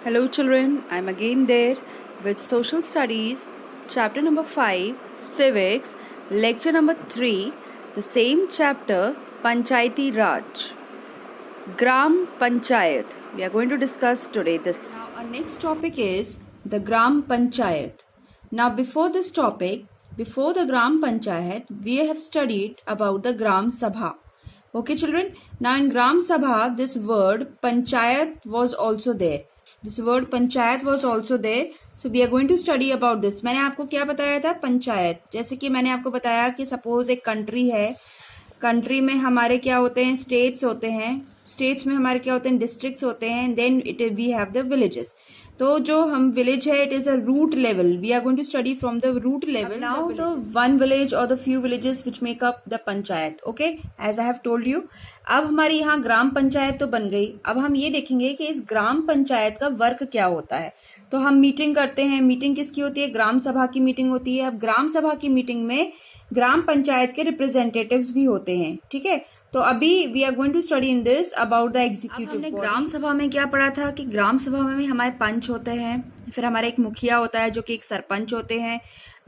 Hello, children. I'm again there with Social Studies, chapter number 5, Civics, lecture number 3, the same chapter, Panchayati Raj. Gram Panchayat. We are going to discuss today this. Now, our next topic is the Gram Panchayat. Now, before this topic, before the Gram Panchayat, we have studied about the Gram Sabha. Okay, children. Now, in Gram Sabha, this word Panchayat was also there. This word panchayat was also there. So we are going to study about this. मैंने आपको क्या बताया था? पंचायत. जैसे कि मैंने आपको बताया कि सपोज एक कंट्री है, कंट्री में हमारे क्या होते हैं? स्टेट्स होते हैं, स्टेट्स में हमारे क्या होते हैं? डिस्ट्रिक्ट्स होते हैं, then it we have the villages. तो जो हम विलेज है, it is a root level. We are going to study from the root level. Now the one village or the few villages which make up the panchayat. Okay, as I have told you. अब हमारी यहाँ ग्राम पंचायत तो बन गई. अब हम ये देखेंगे कि इस ग्राम पंचायत का वर्क क्या होता है. तो हम मीटिंग करते हैं. मीटिंग किसकी होती है? ग्राम सभा की मीटिंग होती है. अब ग्राम सभा की मीटिंग में ग्राम पंचायत के रिप्रेजेंटेटिव्स भी होते हैं. ठीक है, तो अभी we are going to study in this about the executive. हमने ग्राम सभा में क्या पढ़ा था कि ग्राम सभा में हमारे पंच होते हैं, फिर हमारा एक मुखिया होता है जो कि एक सरपंच होते हैं.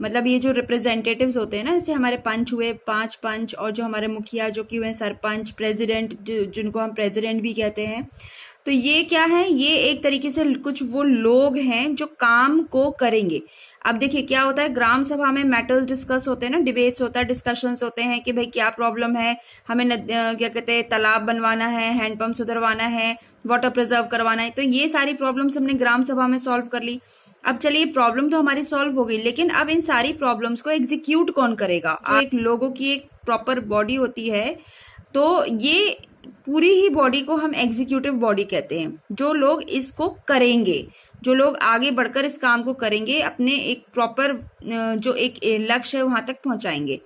मतलब ये जो रिप्रेजेंटेटिव्स होते हैं ना, जैसे हमारे पंच हुए 5 पंच, और जो हमारे मुखिया जो कि हुए सरपंच, प्रेसिडेंट जिनको हम प्रेसिडेंट भी कहते हैं. तो ये क्या है? ये एक तरीके से कुछ वो लोग हैं जो काम को करेंगे. अब देखिए क्या होता है, ग्राम सभा में मैटर्स डिस्कस होते हैं ना, डिबेट्स होता है, डिस्कशंस होते हैं कि भाई क्या प्रॉब्लम है, हमें क्या कहते हैं, तालाब बनवाना है, हैंडपंप सुधरवाना है, वाटर प्रिजर्व करवाना है. तो ये सारी प्रॉब्लम्स हमने ग्राम सभा में सॉल्व कर ली. अब चलिए, प्रॉब्लम तो हमारी सॉल्व हो गई, लेकिन अब इन सारी प्रॉब्लम्स को एग्जीक्यूट कौन करेगा? एक लोगों की एक प्रॉपर बॉडी होती है, तो ये पूरी ही बॉडी को हम एग्जीक्यूटिव बॉडी कहते हैं. जो लोग इसको करेंगे, जो लोग आगे बढ़कर इस काम को करेंगे, अपने एक प्रॉपर जो एक लक्ष्य है वहां तक पहुंचाएंगे.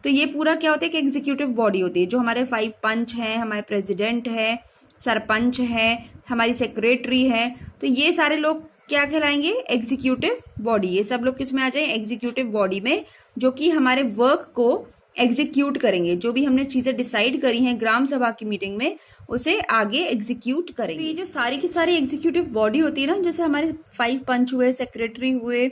तो ये पूरा क्या होता है कि एग्जीक्यूटिव बॉडी होती है. जो हमारे 5 पंच हैं, हमारे प्रेसिडेंट है, सरपंच है, हमारी सेक्रेटरी है, तो ये सारे लोग क्या कहलाएंगे? Executive body. ये सब लोग किस में आ जाए? एग्जीक्यूटिव बॉडी में, जो कि हमारे वर्क को एग्जीक्यूट करेंगे. जो भी हमने चीजें डिसाइड करी हैं ग्राम सभा की मीटिंग में, उसे आगे एग्जीक्यूट करेंगे. तो ये जो सारी की सारी एग्जीक्यूटिव बॉडी होती है ना, जैसे हमारे 5 पंच हुए, सेक्रेटरी हुए,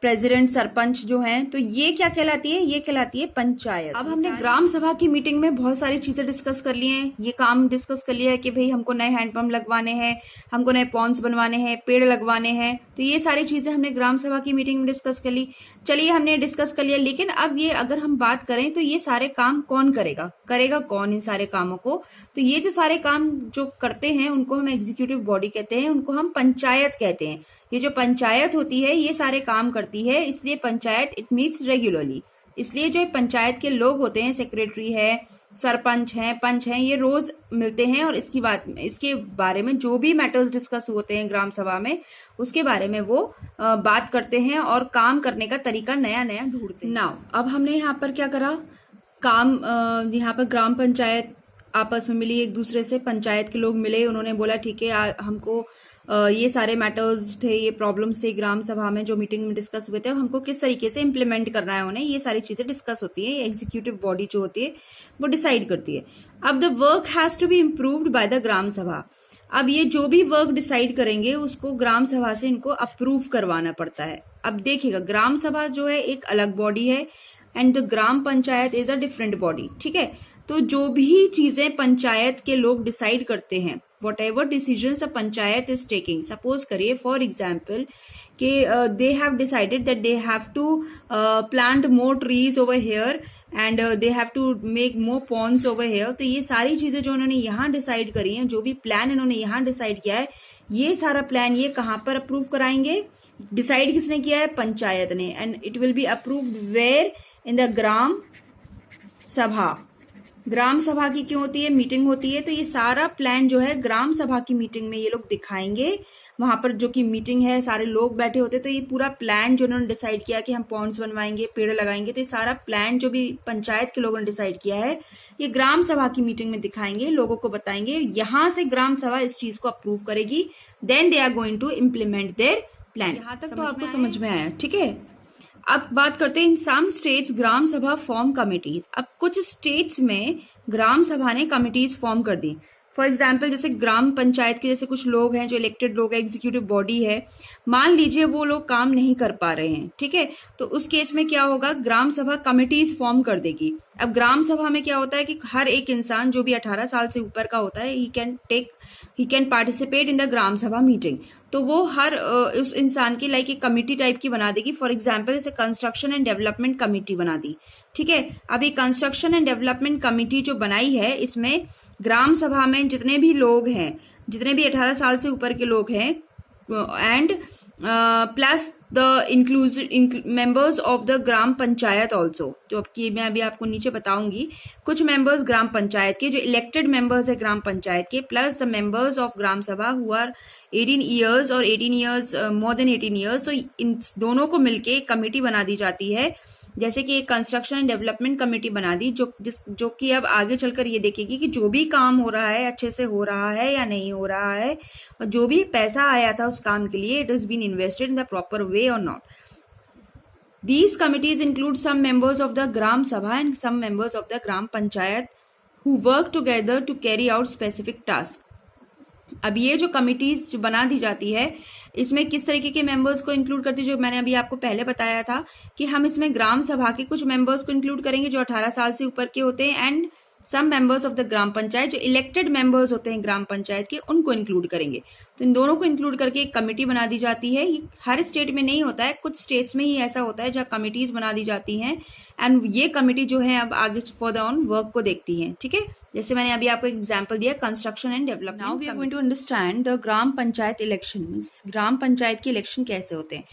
प्रेसिडेंट, सरपंच जो हैं, तो ये क्या कहलाती है? ये कहलाती है पंचायत. अब हमने ग्राम सभा की मीटिंग में बहुत सारी चीजें डिस्कस कर ली हैं. ये काम डिस्कस कर लिया है कि भाई हमको नए हैंडपंप लगवाने हैं, हमको नए पॉन्ड्स बनवाने हैं, पेड़ लगवाने हैं. तो ये सारी चीजें हमने ग्राम सभा की मीटिंग में डिस्कस कर ली. चलिए, हमने डिस्कस कर लिया, लेकिन अब ये अगर हम बात करें तो ये सारे काम कौन करेगा? करेगा कौन इन सारे कामों को? तो ये जो सारे काम जो करते हैं उनको हम एग्जीक्यूटिव बॉडी कहते हैं, उनको हम पंचायत कहते हैं. ये जो पंचायत होती है ये सारे काम करती है, इसलिए पंचायत इट मीट्स रेगुलरली. इसलिए जो पंचायत के लोग होते हैं, सेक्रेटरी है, सरपंच हैं, पंच हैं, ये रोज मिलते हैं और इसके बारे में जो भी मैटर्स डिस्कस होते हैं ग्राम सभा में, उसके बारे में वो बात करते हैं और काम करने का तरीका नया नया ढूंढते हैं. नाउ अब हमने यहाँ पर क्या करा? काम यहाँ पर ग्राम पंचायत आपस में मिली, एक दूसरे से पंचायत के लोग मिले, उन्होंने बोला ठीक है हमको ये सारे मैटर्स थे, ये प्रॉब्लम्स थे ग्राम सभा में जो मीटिंग में डिस्कस हुए थे, हमको किस तरीके से इम्प्लीमेंट करना है उन्हें, ये सारी चीजें डिस्कस होती है. एग्जीक्यूटिव बॉडी जो होती है वो डिसाइड करती है. अब the work has to be improved by the gram sabha. अब ये जो भी वर्क डिसाइड करेंगे उसको ग्राम सभा से इनको अप्रूव करवाना पड़ता है. अब देखिएगा, ग्राम सभा जो है एक अलग बॉडी है and the gram panchayat is a different body. ठीक है, तो जो भी चीजें पंचायत के लोग डिसाइड करते हैं, whatever decisions the panchayat is taking, suppose करिए for example कि they have decided that they have to plant more trees over here and they have to make more ponds over here. तो ये सारी चीजें जो उन्होंने यहाँ डिसाइड करी हैं, जो भी प्लान इन्होंने यहाँ डिसाइड किया है, ये सारा प्लान ये कहाँ पर अप्रूव कराएंगे? डिसाइड किसने किया है? पंचायत ने. And it will be approved where? In the gram sabha. Gram सभा की क्यों होती है? मीटिंग होती है, तो ये सारा प्लान जो है ग्राम सभा की मीटिंग में ये लोग दिखाएंगे. वहां पर जो कि मीटिंग है, सारे लोग बैठे होते, तो ये पूरा प्लान जो उन्होंने डिसाइड किया कि हम पॉन्ड्स बनवाएंगे, पेड़ लगाएंगे, तो ये सारा प्लान जो भी पंचायत के लोगों ने डिसाइड किया है, ये ग्राम सभा की मीटिंग में दिखाएंगे, लोगों को बताएंगे. यहां से ग्राम सभा इस चीज को अप्रूव करेगी, then they are going to implement their plan. यहां तक तो आपको समझ में आया? ठीक है, अब बात करते हैं इन सम स्टेट्स ग्राम सभा फॉर्म कमिटीज. अब कुछ स्टेट्स में ग्राम सभा ने कमिटीज फॉर्म कर दी. फॉर एग्जाम्पल जैसे ग्राम पंचायत के जैसे कुछ लोग हैं जो इलेक्टेड लोग हैं, एग्जीक्यूटिव बॉडी है, मान लीजिए वो लोग काम नहीं कर पा रहे हैं, ठीक है, तो उस केस में क्या होगा, ग्राम सभा कमिटीज फॉर्म कर देगी। अब ग्राम सभा में क्या होता है कि हर एक इंसान जो भी 18 साल से ऊपर का होता है, he can participate in the gram sabha meeting. तो वो हर उस इंसान की लाइक एक कमिटी टाइप की बना देगी। फॉर एग्जाम्पल जैसे कंस्ट्रक्शन एंड डेवलपमेंट कमिटी बना दी, ठीक है। अब ये कंस्ट्रक्शन एंड डेवलपमेंट कमिटी जो बनाई है, इसमें ग्राम सभा में जितने भी लोग हैं, जितने भी 18 साल से ऊपर के लोग हैं, and plus the inclusive members of the gram panchayat also, तो अब की मैं अभी आपको नीचे बताऊंगी, कुछ मेंबर्स ग्राम पंचायत के जो इलेक्टेड मेंबर्स है ग्राम पंचायत के, plus the members of gram सभा हु आर 18 ईयर्स और 18 ईयर्स मोर देन 18 ईयर्स, तो इन दोनों को मिलके एक कमेटी बना दी जाती है। जैसे कि एक कंस्ट्रक्शन एंड डेवलपमेंट कमेटी बना दी जो कि अब आगे चलकर ये देखेगी कि जो भी काम हो रहा है अच्छे से हो रहा है या नहीं हो रहा है, और जो भी पैसा आया था उस काम के लिए, it is been invested in the proper way और not. These committees include some members of the Gram Sabha and some members of the Gram Panchayat who work together to carry out specific tasks. अब ये जो committees जो बना दी जाती है, इसमें किस तरीके के मेंबर्स को इंक्लूड करती है, जो मैंने अभी आपको पहले बताया था कि हम इसमें ग्राम सभा के कुछ मेंबर्स को इंक्लूड करेंगे जो 18 साल से ऊपर के होते हैं, and some members of the gram panchayat जो इलेक्टेड मेंबर्स होते हैं ग्राम पंचायत के, उनको इंक्लूड करेंगे। तो इन दोनों को इंक्लूड करके एक कमेटी बना दी जाती है। ये हर स्टेट में नहीं होता है, कुछ स्टेट्स में ही ऐसा होता है जहाँ कमिटीज बना दी जाती हैं, एंड ये कमेटी जो है अब आगे फर्दर ऑन वर्क को देखती है, ठीक है। जैसे मैंने अभी आपको एक एग्जांपल दिया, construction and development. Now we are going to understand the gram panchayat election. Gram panchayat के इलेक्शन कैसे होते हैं,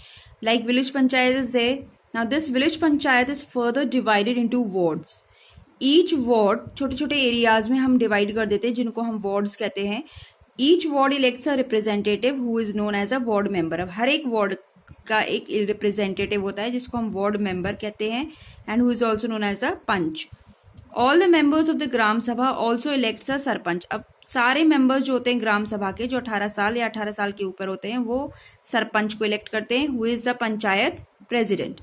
like village panchayat is there. Now this village panchayat is further divided into wards. Each ward छोटे छोटे एरियाज में हम डिवाइड कर देते हैं, जिनको हम वार्ड्स कहते हैं। Each ward elects a representative who is known as a ward member. अब हर एक वार्ड का एक रिप्रेजेंटेटिव होता है जिसको हम वार्ड मेंबर कहते हैं, and who is also known as a panch. All the members of the gram sabha also elects अ सरपंच। अब सारे मेंबर्स जो होते हैं ग्राम सभा के, जो 18 साल या 18 साल के ऊपर होते हैं, वो सरपंच को इलेक्ट करते हैं, who is the panchayat president.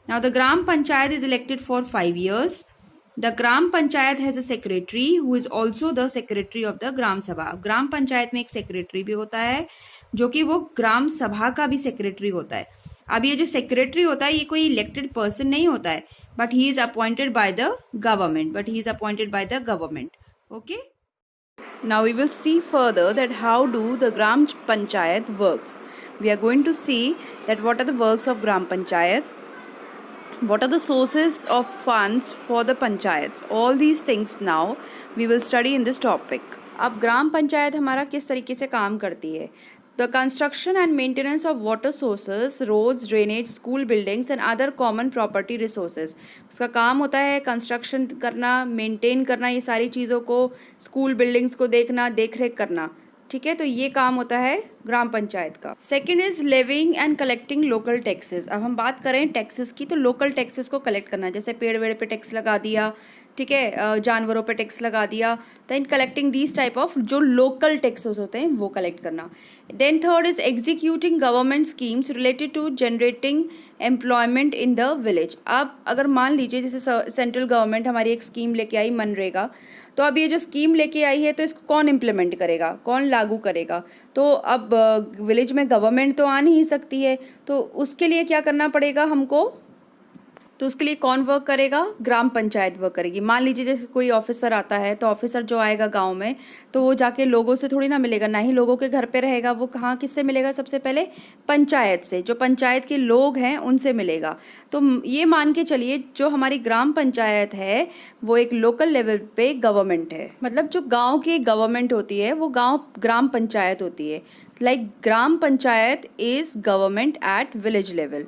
Now the gram panchayat is elected for 5 years. The Gram Panchayat has a secretary who is also the secretary of the Gram Sabha. ग्राम पंचायत में एक सेक्रेटरी भी होता है जो कि वो ग्राम सभा का भी सेक्रेटरी होता है। अब ये जो सेक्रेटरी होता है ये कोई इलेक्टेड पर्सन नहीं होता है, but he is appointed by the government. Okay, now we will see further that how do the gram panchayat works. We are going to see that what are the works of gram panchayat, what are the sources of funds for the panchayats, all these things now we will study in this topic. अब ग्राम पंचायत हमारा किस तरीके से काम करती है। The construction and maintenance of water sources, roads, drainage, school buildings and other common property resources. उसका काम होता है कंस्ट्रक्शन करना, मेंटेन करना, ये सारी चीज़ों को, स्कूल बिल्डिंग्स को देखना, देख रेख करना, ठीक है। तो ये काम होता है ग्राम पंचायत का। Second is levying and collecting local taxes. अब हम बात करें टैक्सेस की, तो लोकल टैक्सेस को कलेक्ट करना, जैसे पेड़ वेड़ पे टैक्स लगा दिया, ठीक है, जानवरों पे टैक्स लगा दिया। Then collecting these type of जो लोकल टैक्सेस होते हैं वो कलेक्ट करना। Then third is executing government schemes related to generating employment in the village. अब अगर मान लीजिए जैसे सेंट्रल गवर्नमेंट हमारी एक स्कीम लेके आई, मनरेगा, तो अब ये जो स्कीम लेके आई है तो इसको कौन इम्प्लीमेंट करेगा, कौन लागू करेगा। तो अब विलेज में गवर्नमेंट तो आ नहीं सकती है, तो उसके लिए क्या करना पड़ेगा हमको, तो उसके लिए कौन वर्क करेगा, ग्राम पंचायत वर्क करेगी। मान लीजिए जैसे कोई ऑफिसर आता है, तो ऑफिसर जो आएगा गांव में, तो वो जाके लोगों से थोड़ी ना मिलेगा, ना ही लोगों के घर पे रहेगा, वो कहाँ किससे मिलेगा, सबसे पहले पंचायत से, जो पंचायत के लोग हैं उनसे मिलेगा। तो ये मान के चलिए जो हमारी ग्राम पंचायत है वो एक लोकल लेवल पे गवर्नमेंट है, मतलब जो गाँव की गवर्नमेंट होती है वो ग्राम पंचायत होती है। Like gram panchayat is government at village level.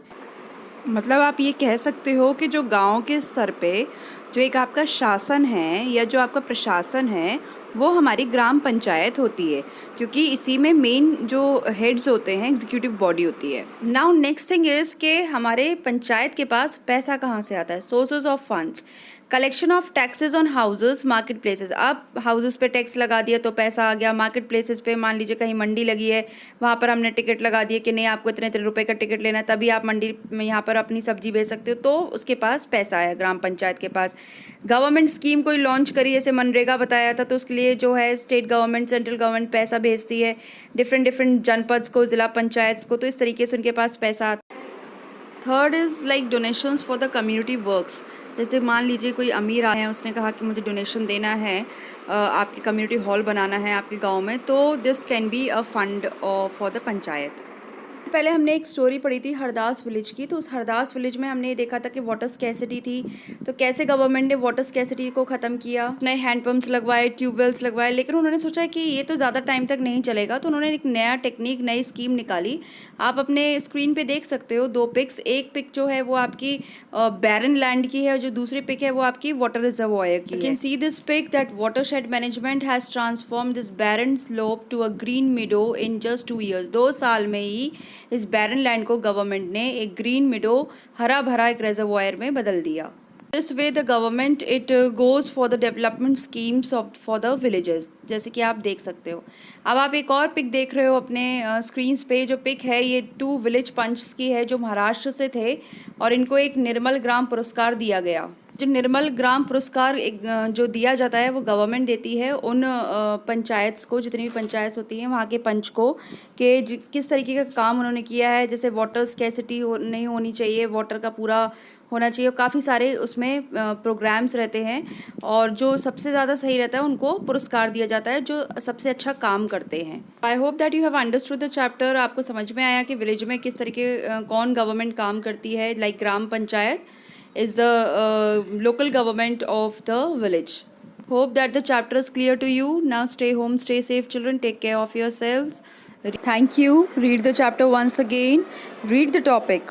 मतलब आप ये कह सकते हो कि जो गांव के स्तर पे जो एक आपका शासन है या जो आपका प्रशासन है वो हमारी ग्राम पंचायत होती है, क्योंकि इसी में मेन जो हेड्स होते हैं एग्जीक्यूटिव बॉडी होती है। नाउ नेक्स्ट थिंग इज़ कि हमारे पंचायत के पास पैसा कहाँ से आता है, sources of funds. Collection of taxes on houses market places. अब हाउसेस पे टैक्स लगा दिया तो पैसा आ गया। मार्केट प्लेसेस पे मान लीजिए कहीं मंडी लगी है, वहाँ पर हमने टिकट लगा दिया कि नहीं आपको इतने इतने रुपए का टिकट लेना है, तभी आप मंडी में यहाँ पर अपनी सब्जी बेच सकते हो, तो उसके पास पैसा आया ग्राम पंचायत के पास। गवर्नमेंट स्कीम कोई लॉन्च करी, जैसे मनरेगा बताया था, तो उसके लिए जो है स्टेट गवर्नमेंट सेंट्रल गवर्नमेंट पैसा भेजती है डिफरेंट जनपद को, ज़िला पंचायत को, तो इस तरीके से उनके पास पैसा। Third is like donations for the community works. जैसे मान लीजिए कोई अमीर आया है, उसने कहा कि मुझे डोनेशन देना है, आपकी कम्युनिटी हॉल बनाना है आपके गांव में, तो this can be a fund for the panchayat. पहले हमने एक स्टोरी पढ़ी थी हरदास विलेज की, तो उस हरदास विलेज में हमने ये देखा था कि वाटर स्कैसिटी थी, तो कैसे गवर्नमेंट ने वाटर स्कैसिटी को ख़त्म किया, नए हैंडपम्प्स लगवाए, ट्यूबवेल्स लगवाए, लेकिन उन्होंने सोचा कि ये तो ज़्यादा टाइम तक नहीं चलेगा, तो उन्होंने एक नया टेक्निक, नई स्कीम निकाली। आप अपने स्क्रीन पे देख सकते हो 2 पिक्स। एक पिक जो है वो आपकी बैरन लैंड की है, और जो दूसरी पिक है वो आपकी वाटर रिजर्वॉयर की है। You can see this pic that watershed management has transform this barren slope to a green meadow in just 2 years। 2 साल में ही इस बैरन लैंड को गवर्नमेंट ने एक ग्रीन मिडो, हरा भरा एक रिजर्वॉयर में बदल दिया। This way the government it goes for the development schemes of for the villages, जैसे कि आप देख सकते हो। अब आप एक और पिक देख रहे हो अपने स्क्रीन पे। जो पिक है ये 2 विलेज पंच की है जो महाराष्ट्र से थे, और इनको एक निर्मल ग्राम पुरस्कार दिया गया। जो निर्मल ग्राम पुरस्कार एक जो दिया जाता है वो गवर्नमेंट देती है उन पंचायत को, जितनी भी पंचायत होती हैं वहाँ के पंच को, कि किस तरीके का काम उन्होंने किया है। जैसे वाटर स्कैसिटी नहीं होनी चाहिए, वाटर का पूरा होना चाहिए, काफ़ी सारे उसमें प्रोग्राम्स रहते हैं, और जो सबसे ज़्यादा सही रहता है उनको पुरस्कार दिया जाता है, जो सबसे अच्छा काम करते हैं। I hope that you have understood the chapter. आपको समझ में आया कि विलेज में किस तरीके कौन गवर्नमेंट काम करती है। Like gram panchayat is the local government of the village. Hope that the chapter is clear to you. Now stay home, stay safe children, take care of yourselves. Thank you. Read the chapter once again. Read the topic.